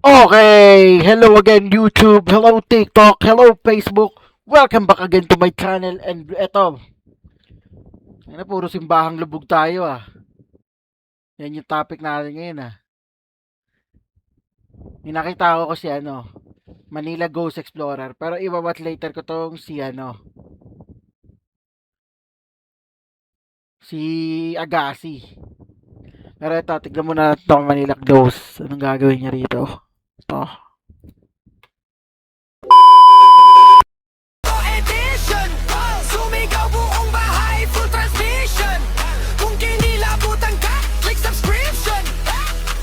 Okay, hello again YouTube, hello TikTok, hello Facebook. Welcome back again to my channel and eto. Ano puro simbahang lubog tayo ah. Yan yung topic natin ngayon ah. May nakita ko si Manila Ghost Explorer, pero iwawat later ko tong si Agassi. Pero ito, tignan muna natin tong Manila Ghost. Anong gagawin niya rito? Ito. Edition, sumigaw buong bahay, full transmission. Kung kinilabutan ka, click subscription.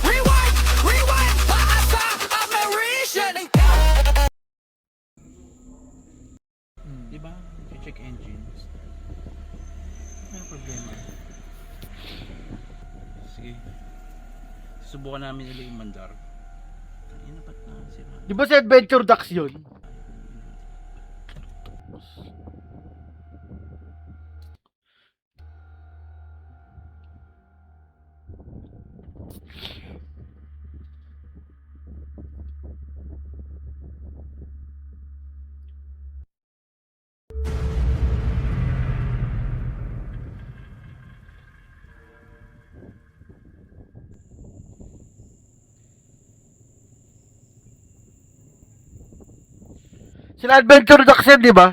Rewind, rewind, paasa, admiration. Diba? Check engines. Ano problema? Sige. Subukan namin nila yung mandar. Kanina ba't na sira? Di ba si Adventure Ducks yun? Sila Adventure Ducks yan, di ba?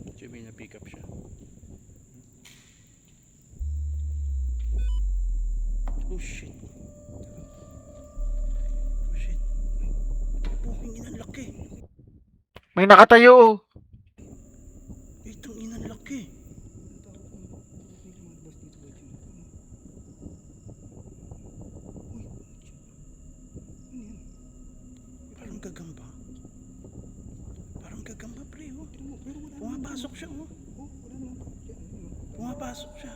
Medyo may na-pick up siya. Oh shit. Oh shit. Puking inang laki. May nakatayo oh. Itong inang laki. Parang gagamba. Parang gagamba pre oh. Pumapasok siya oh. Pumapasok siya.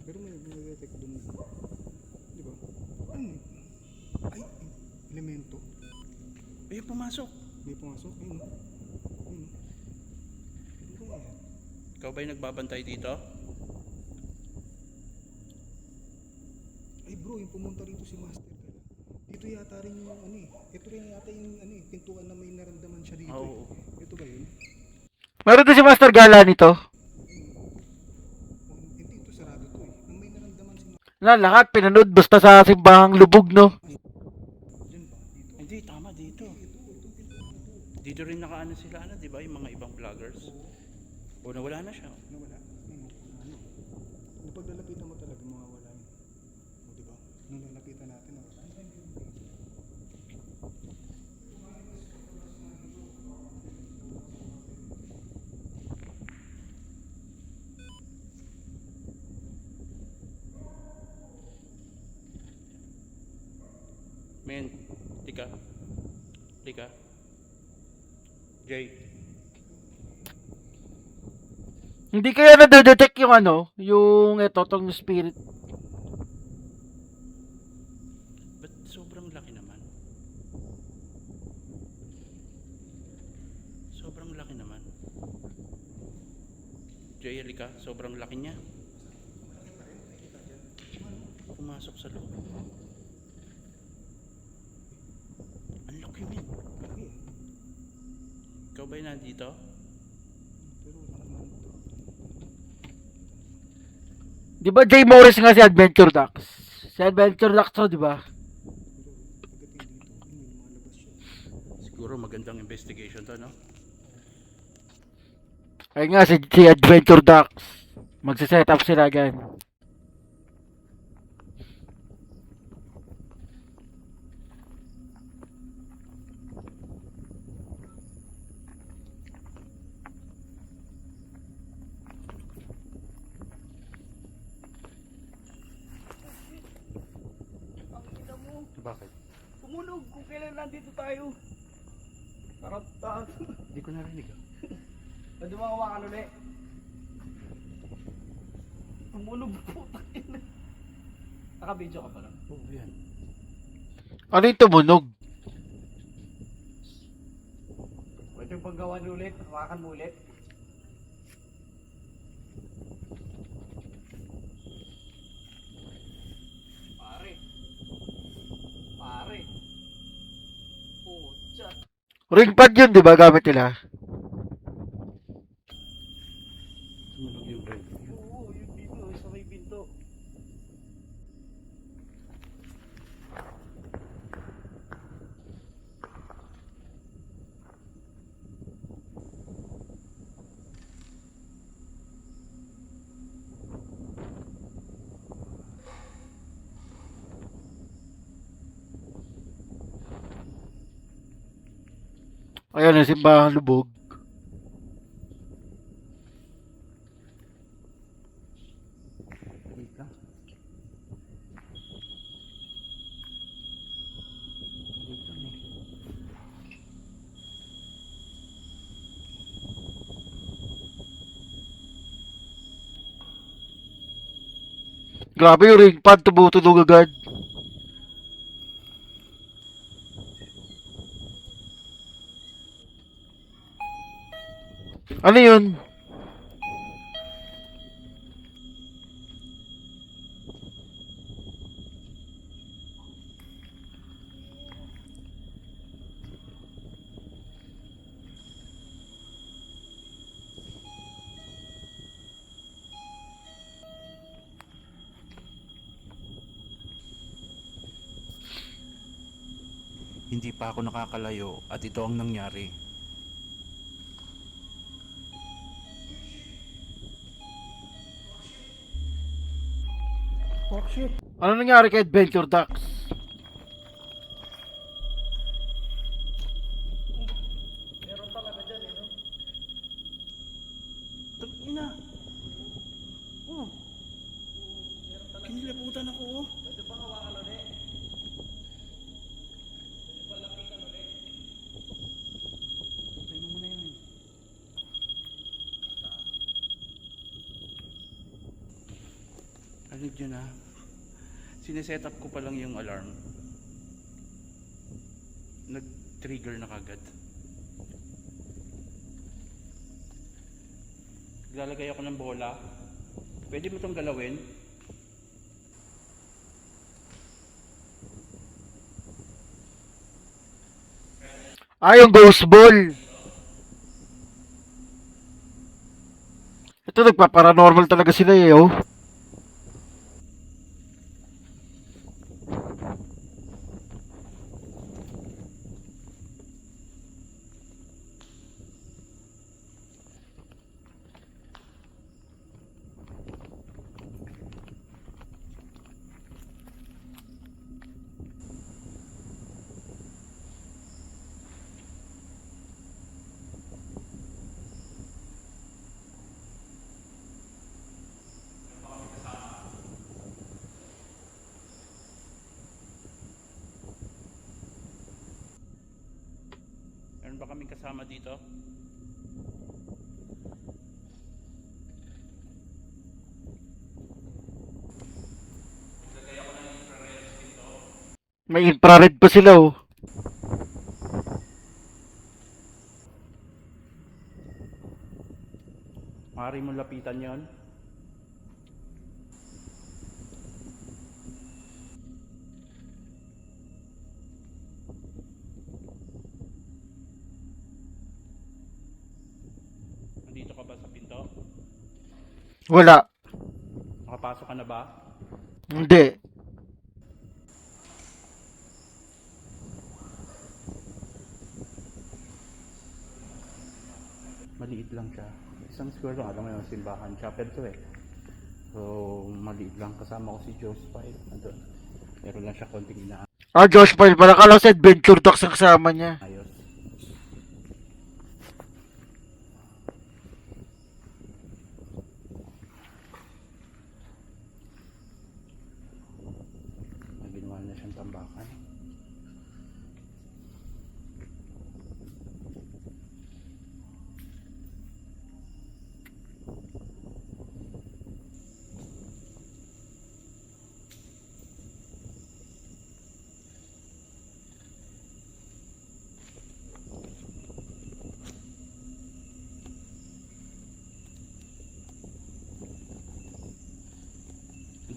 Pero may detect doon. Di ba? Ano yun? Ay, elemento. Ayun pumasok. May pumasok. Ayun. Ayun. Ano ba yan? Ikaw ba yung nagbabantay dito? Ay bro, yung pumunta rito si Master ka. Dito yata rin yung ano eh. Ito rin yata yung ano eh. Pintuan na may naramdaman siya dito Oo. eh. Ito ba yun? Meron din si Master Gala nito. Hindi ito sarado to eh. Ang may naramdaman si Master. Na lahat pinanood basta sa simbahang lubog no. Diyan ba? Dito. Hindi, tama dito. Dito rin nakaano sila, ano, di ba? Yung mga ibang vloggers. O nawala na siya. Nawala. Ayun. Ano? Kung paglalapitan mo talaga mawawala yun. O diba? Nung lalapitan natin. Men, Lika. Lika. Jay. Hindi kaya na-detect yung yung tong spirit. Ba't sobrang laki naman? Sobrang laki naman. Jay, Lika, sobrang laki niya. Pumasok sa loob. Ang laki, men. Ikaw ba yung nandito? Pero wala naman. Di ba Jay Morris nga si Adventure Ducks? Si Adventure Ducks to, di ba? Pagdating dito, may lumalabas siya. Siguro magandang investigation to, no? Ay nga si Adventure Ducks. Magse-set up sila again. Bakit? Tumunog kung kailan nandito tayo. Tarot. Hindi ko narinig. Pwede mo hawakan ulit. Tumunog po. Naka-video ka pa lang. Oo, yan. Ano yung tumunog? Pwede yung paggawa ulit, hawakan mo ulit. Ring pad yun, di ba? Gamit nila. Sumunog yung bird. Oo, yun dito, sa may pinto. Ayan, yung simbahan lubog. Wait lang. Wait lang eh. Grabe yung ring pad, tumutunog agad. Ano yun? Hindi pa ako nakakalayo at ito ang nangyari. Oh shit. Ano nangyari kay Adventure Ducks? Meron talaga dyan eh, no? Tangina. Oh. Kinilabutan ako oh. Pwede ba hawakan ulit? Patay mo muna yun. Alig dyan ah. Sineset up ko pa lang yung alarm. Nag-trigger na kagad. Lalagay ako ng bola. Pwede mo itong galawin. Ah, yung ghost ball. Ito, nagpa-paranormal talaga sila eh, oh. Meron ba kaming kasama dito? May infrared pa sila, oh. Maaari mo lapitan yon. Nandito ka ba sa pinto? Wala. Nakapasok ka na ba? Hindi. Maliit lang siya. Isang square lang. Alam mo yung simbahan. Chapel to eh. So, maliit lang. Kasama ko si Josephine. Nandun. Meron lang siya konting inaayos. Ah, Josh Pyle, para kala sa Adventure Ducks ang kasama niya. May ginawa na siyang tambakan.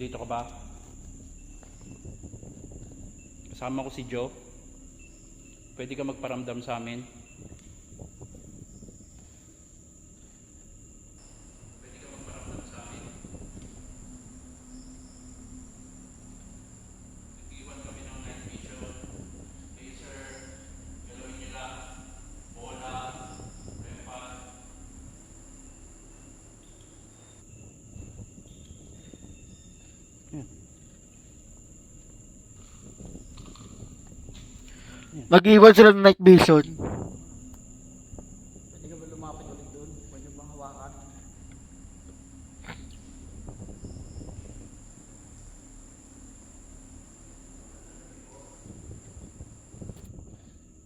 Dito ka ba? Kasama ko si Joe. Pwede ka magparamdam sa amin. Nag-iwan sila ng night vision. Pwede ka ba lumapit ulit doon? Pwede bang hawakan?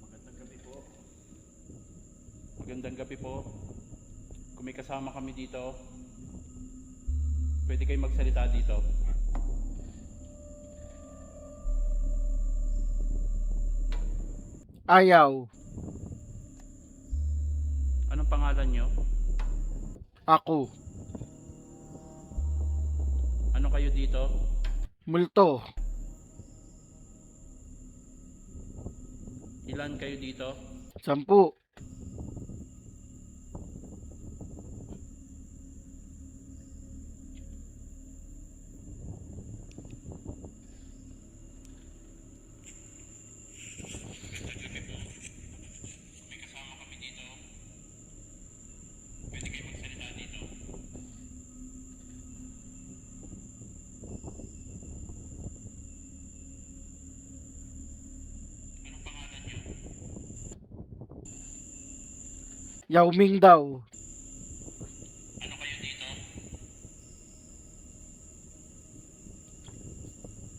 Magandang gabi po. Magandang gabi po. Kung may kasama kami dito, pwede kayong magsalita dito. Ayaw. Anong pangalan nyo? Ako. Ano kayo dito? Multo. Ilan kayo dito? 10. May kasama kami dito. Pwede kayo magsalita dito. Anong pangalan nyo? Yao Ming daw. Ano kayo dito?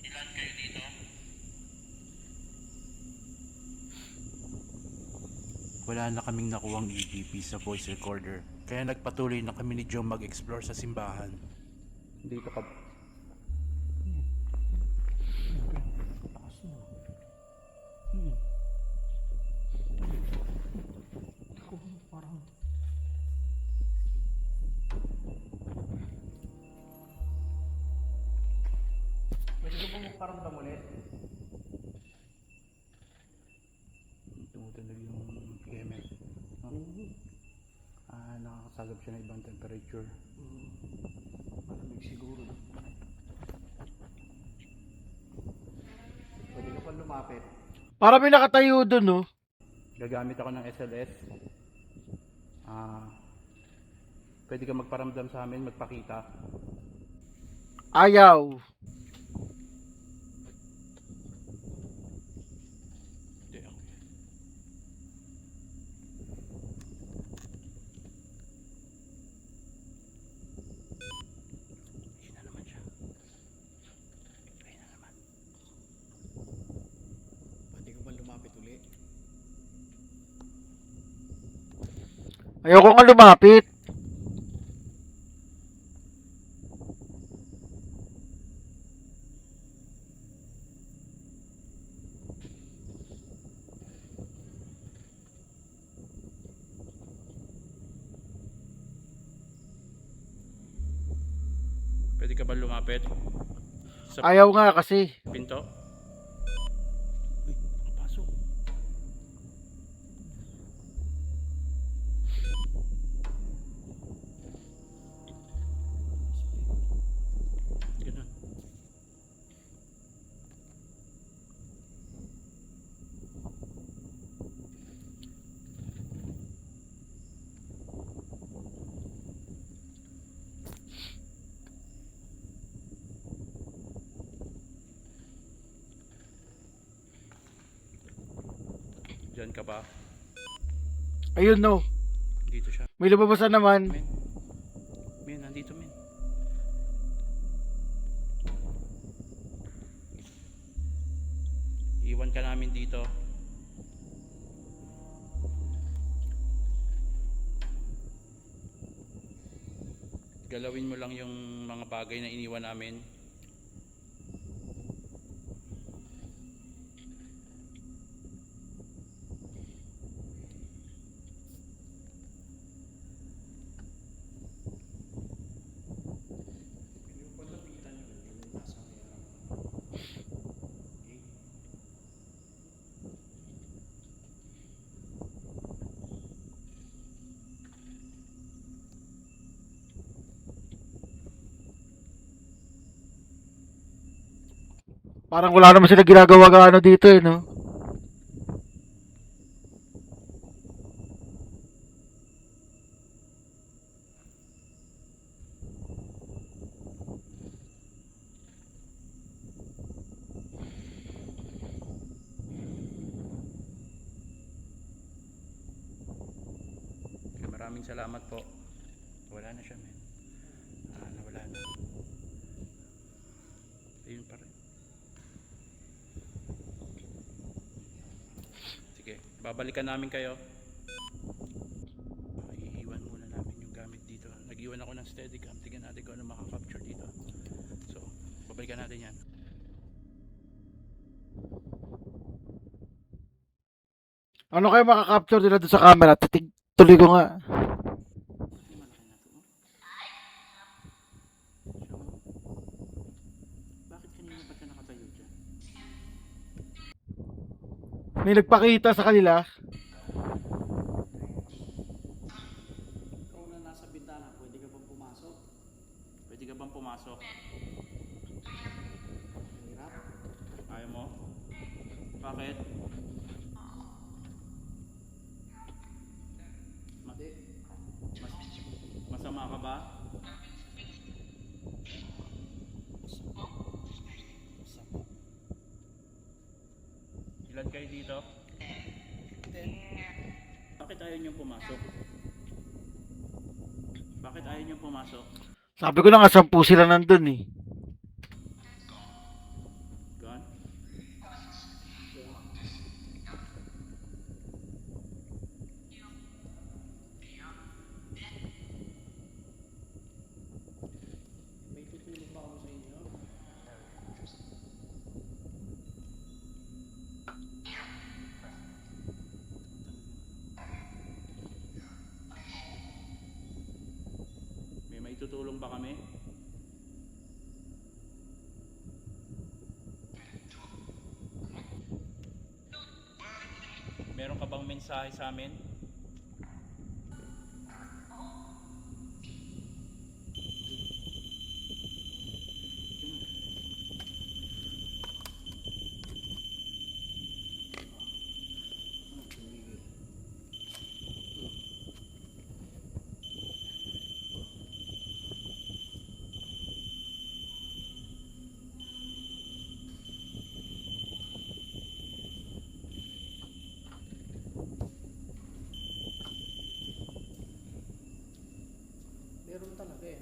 Ilan kayo dito? Wala na kaming nakuwang EVP sa voice recorder, kaya nagpatuloy na kami ni Joe mag-explore sa simbahan. Dito ka. Pwede ko bang magparamdam ulit? Tumutunog yung EMF. Nakakasagap siya ng ibang temperature. Malamig siguro. No? Pwede ka pa lumapit. Para may nakatayo dun, no? Gagamit ako ng SLS. Pwede ka magparamdam sa amin, magpakita. Ayaw. Hindi ako. Ayun na naman siya. Ayun na naman. Pwede ka ba lumapit uli? Ayoko nga lumapit. Pwede ka ba lumapit? Sa Ayaw nga kasi. pinto? Uy, nakapasok. Ganun. Diyan ka ba? Ayun, no. Dito siya. May lumabasan naman. Men. Men, nandito men. Iwan ka namin dito. Galawin mo lang yung mga bagay na iniwan namin. Parang wala naman sila ginagawa gaano dito eh, no? Maraming salamat po. Wala na siya, men. Nawala na. Ayun pa rin. Sige, babalikan namin kayo. Iiwan muna namin yung gamit dito. Nag-iwan ako ng Steadicam. Tingnan natin kung ano makaka-capture dito. So, babalikan natin yan. Ano kayo makakapture nila doon sa camera? Tuloy ko nga. Bakit kanina ba ka nakatayo dyan? May nagpakita sa kanila. Ikaw na nasa bintana, pwede ka bang pumasok? Pwede ka bang pumasok? Hirap? Ayaw mo? Bakit? Masama ka ba? Ilan kayo dito? Bakit ayaw niyong pumasok? Bakit ayaw niyong pumasok? Sabi ko na nga, 10 sila nandun eh. Gone? May tutulong ba ako sa inyo? May maitutulong ba kami? Meron ka bang mensahe sa amin? Meron talaga eh.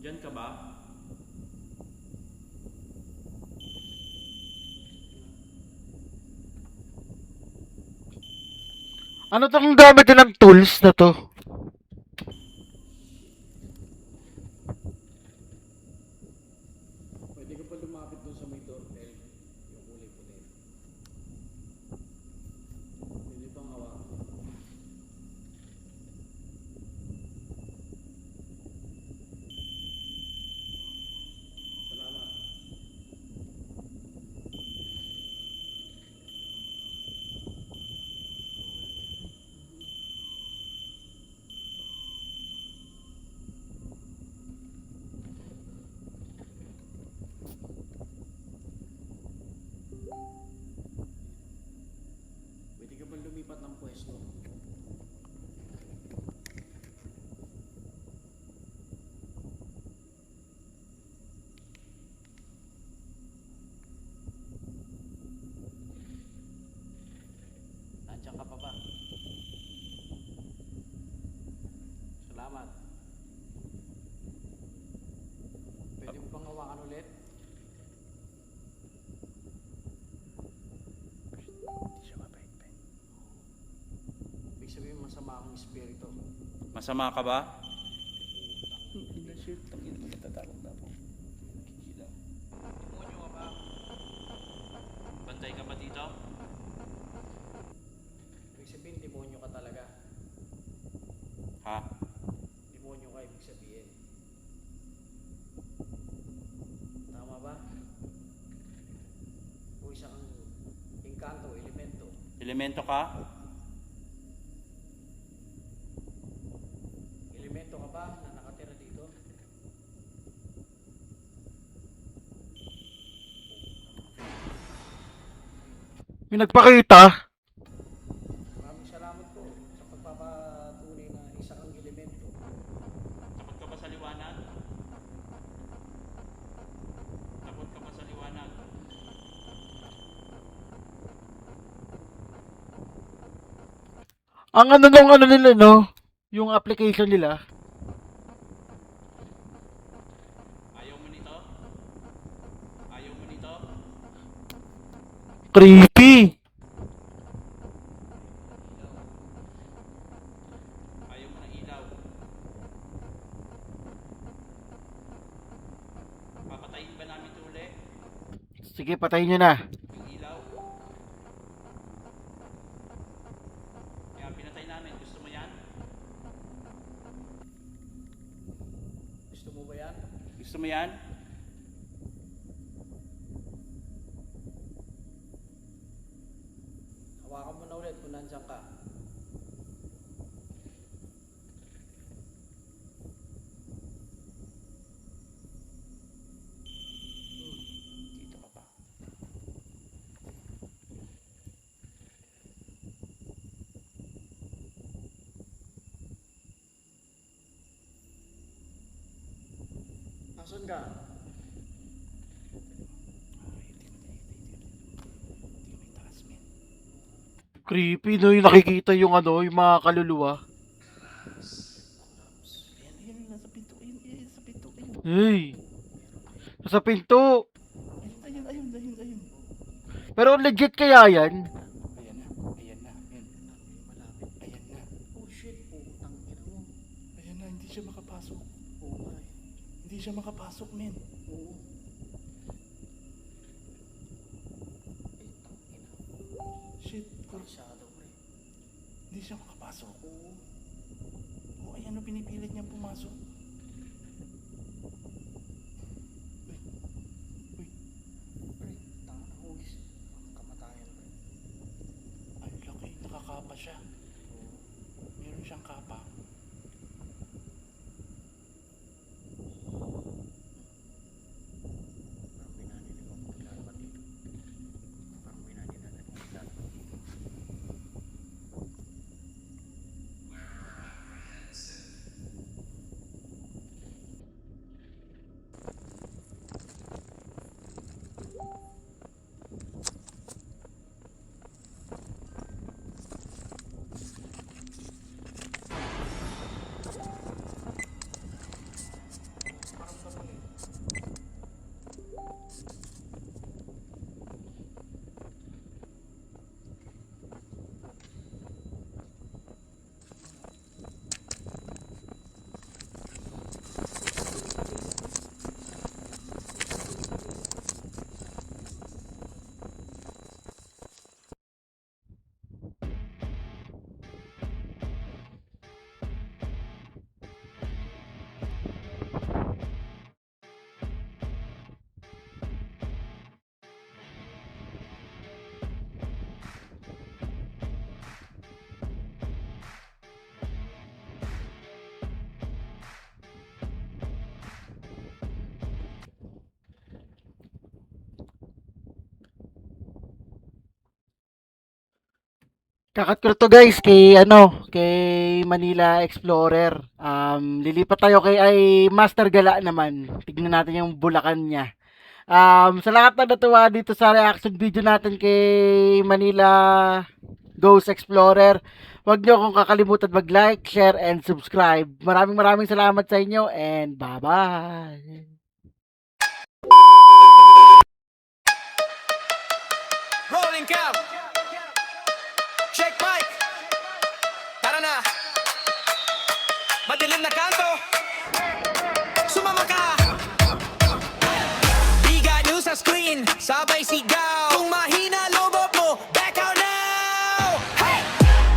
Diyan ka ba? Ano tong gamit din ng tools na to? Pwede ka pa lumapit doon sa may doorbell. Yung kulay puti. Pwede bang hawakan? Salamat. Pwede ka ba lumipat ng pwesto? Nandiyan ka pa ba? Salamat. Pwede mo bang hawakan ulit? Hindi siya mabait. Ibig sabihin masama akong espiritu. Masama ka ba? Hindi siya. Tangin mo, natatakot na ako. Demonyo ka ba? Bantay ka ba dito? Ibig sabihin demonyo ka talaga. Ha? Demonyo ka ibig sabihin. Tama ba? O isa kang engkanto, elemento. Elemento ka? Elemento ka ba na nakatira dito? May nagpakita. Maraming salamat po sa pagpapatunay na isa kang elemento. Takot ka ba sa liwanag? Takot Ang ano nung ano nila, no? Yung application nila. Ayaw mo nito? Ayaw mo nito? Creepy. Ayaw mo ng ilaw? Papatayin ba namin ito uli? Sige, patayin nyo na. Yung ilaw? Kaya pinatay namin. Gusto mo yan? Gusto mo ba yan? Gusto mo yan? Hawakan mo na ulit kung nandiyan ka. Dito ka pa. Nasaan ka? Creepy, no? Yung nakikita yung ano, yung mga kaluluwa. Ayan, nasa pinto. Ayan, sa pinto. Ayun. Hey! Sa pinto. Ayun. Pero legit kaya yan? Ayan na. Ayan na. Ayan. Malapit. Ayan na. Oh shit, putang ina mo. Ayan na. Hindi siya makapasok. Oo nga eh. Hindi siya makapasok, men. Oo. Putang ina. Shit. Masyado pre. Hindi siya makapasok. Oo. Oh, ayan o. Pinipilit niyang pumasok. Pre, tanga na hugis. Kamatayan pre. Ang laki. Nakakapa siya. Meron siyang kapa. Parang binanili ko maglalaban dito. Parang binanili na maglalaban dito. Kakat ko na to guys kay ano, kay Manila Explorer. Lilipat tayo kay ay Master Gala naman. Tignan natin yung Bulacan niya. Sa lahat na natuwa dito sa reaction video natin kay Manila Ghost Explorer, huwag niyo akong kakalimutan mag-like, share, and subscribe. Maraming salamat sa inyo and bye-bye! Rolling cam. Check mic. Tara na. Madilim na kanto. Sumama ka. Biga news sa screen. Sabay sigaw. Kung mahina lobot mo, back out now. Hey!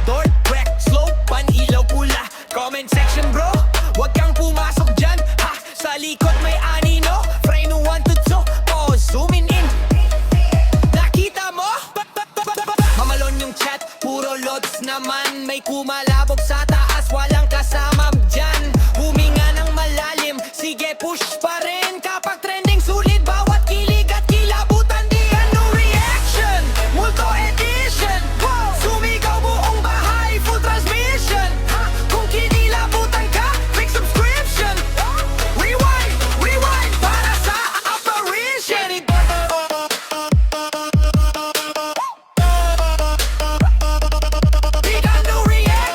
Dork, wreck, slow, pan-ilaw pula. Comment section bro. Huwag kang pumasok dyan. Ha! Sa likod may anino. Frame 1 to 2. Pause, zooming in. Nakita mo? Mamalon yung chat, puro lods naman. May kumalabog sa taas, walang kasama dyan. Huminga ng malalim, sige push pa rin. Kapag trending sulit, bawat kilig at kilabutan. Di ano reaction, multo edition. Sumigaw buong bahay, full transmission. Kung kinilabutan ka, click subscription. Rewind, para sa apparition. Big ano reaction.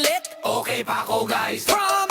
ulit? Okay pa ako guys. From